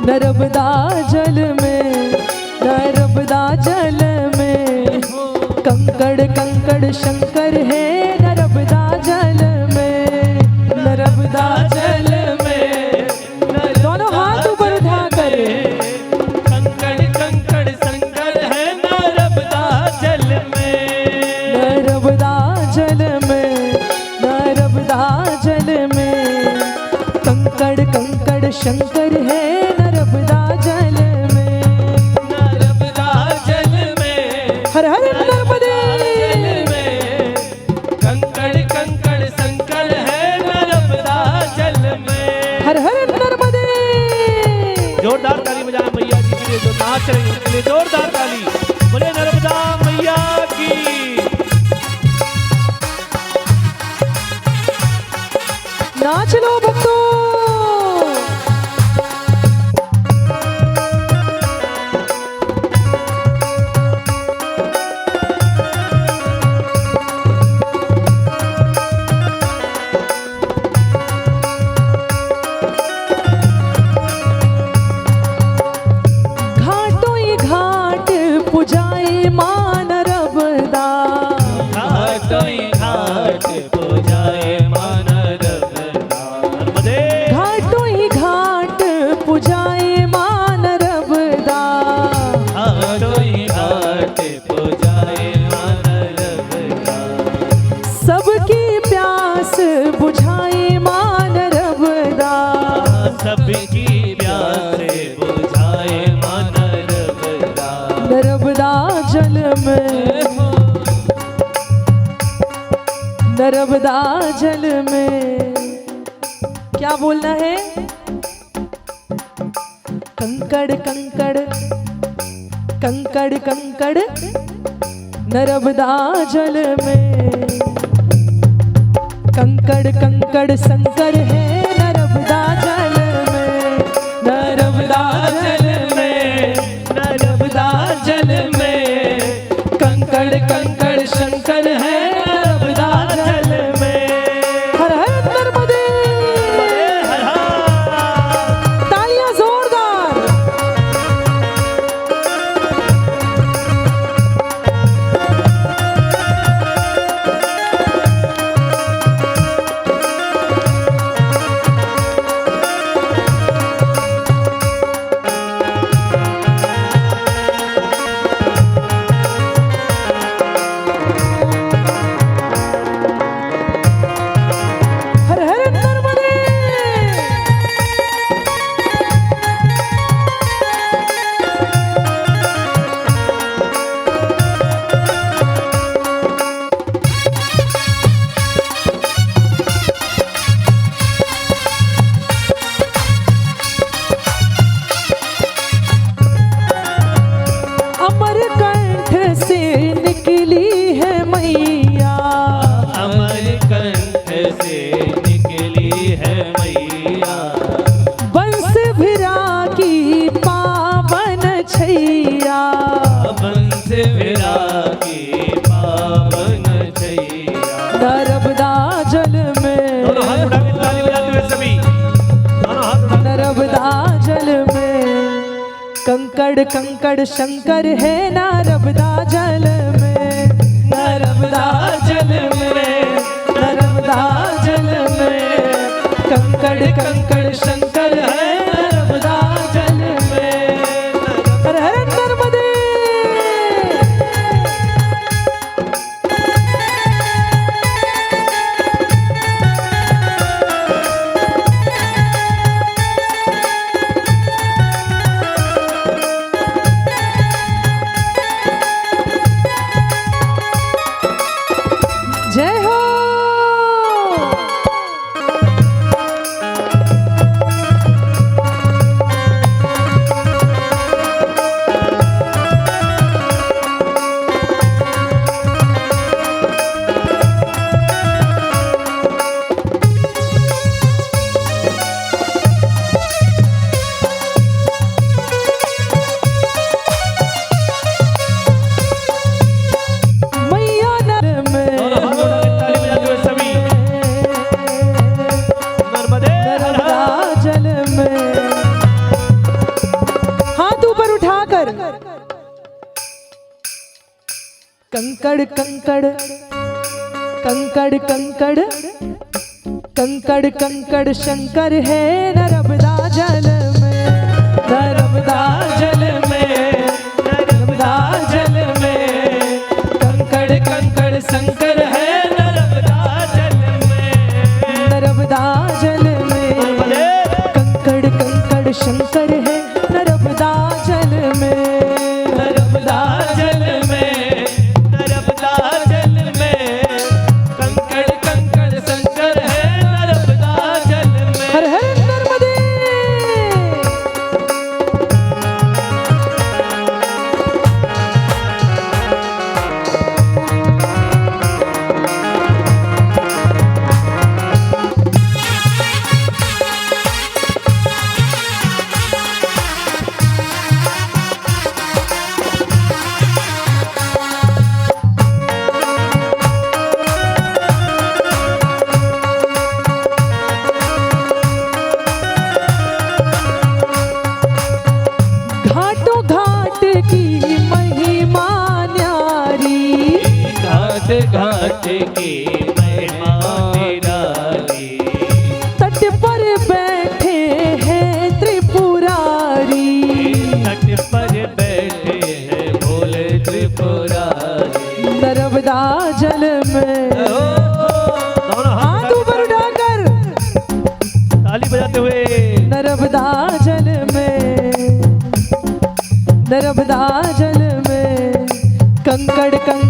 नर्मदा जल में, नर्मदा जल में कंकड़ कंकड़ शंकर है नर्मदा जल में, नर्मदा जल में। दोनों हाथ ऊपर उठा कर कंकड़ कंकड़ शंकर है नर्मदा जल में, नर्मदा जल में, नर्मदा जल में कंकड़ कंकड़ शंकर है नर्मदा जल में, नर्मदा जल में। हर हर नर्मदे जल में कंकड़ कंकड़ शंकर है नर्मदा जल में। हर हर नर्मदे। जोरदार ताली बजाना मैया जी के लिए जो नाच रही है उनके लिए जोरदार ताली। बोले नर्मदा मैया की। नाच लो भक्तों। घाटों ही घाट पुजाए मां नर्मदा, घाटों ही घाट पुजाए मां नर्मदा। नर्मदे घाटों ही घाट पुजाए मां नर्मदा, घाटों ही घाट पुजाए मां नर्मदा। सबकी प्यास बुझाए मां नर्मदा, सबकी प्यास बुझाए मां नर्मदा। नर्मदा जल में, नर्मदा जल में क्या बोलना है? कंकड़ कंकड़ कंकड़ कंकड़ नर्मदा जल में, कंकड़ कंकड़ शंकर है नर्मदा जल में, नर्मदा जल में, नर्मदा जल में कंकड़ कंकड़ शंकर है नर्मदा जल में। हर हर नर्मदे। हर हर। तालियां जोरदार। हर हर नर्मदे। अमर कंठ से निकली है मैया, अमर कंठ से निकली है मैया। बंस भिरा की पावन छैया, बंस विरा की पावन छैया। नर्मदा जल में, दोनों हाथ उठा के ताली बजाते हुए सभी दोनों हाथ उठा। नर्मदा जल में कंकड़ कंकड़ शंकर है नर्मदा जल में, नर्मदा जल में, नर्मदा जल में कंकड़ कंकड़ शंकर है नर्मदा जल में। हर हर नर्मदे। कंकड़ कंकड़ कंकड़ कंकड़ कंकड़ कंकड़ शंकर है नर्मदा जल में, नर्मदा जल में, नर्मदा जल में। कंकड़ कंकड़ शंकर है नर्मदा जल में, नर्मदा जल में। कंकड़ कंकड़ शंकर है नर्मदा जल में, नर्मदा जल में, नर्मदा जल में। कंकड़ कंकड़ शंकर है नर्मदा जल में। हर हर नर्मदे। घाटों घाट की महिमा न्यारी, घाट घाट की महिमा निराली। तट पर बैठे हैं त्रिपुरारी, तट पर बैठे हैं भोले त्रिपुरारी। नर्मदा जल में। दोनों हाथ ऊपर उठाकर ताली बजाते हुए नर्मदा जल में, नर्मदा जल में। कंकड़ कंकड़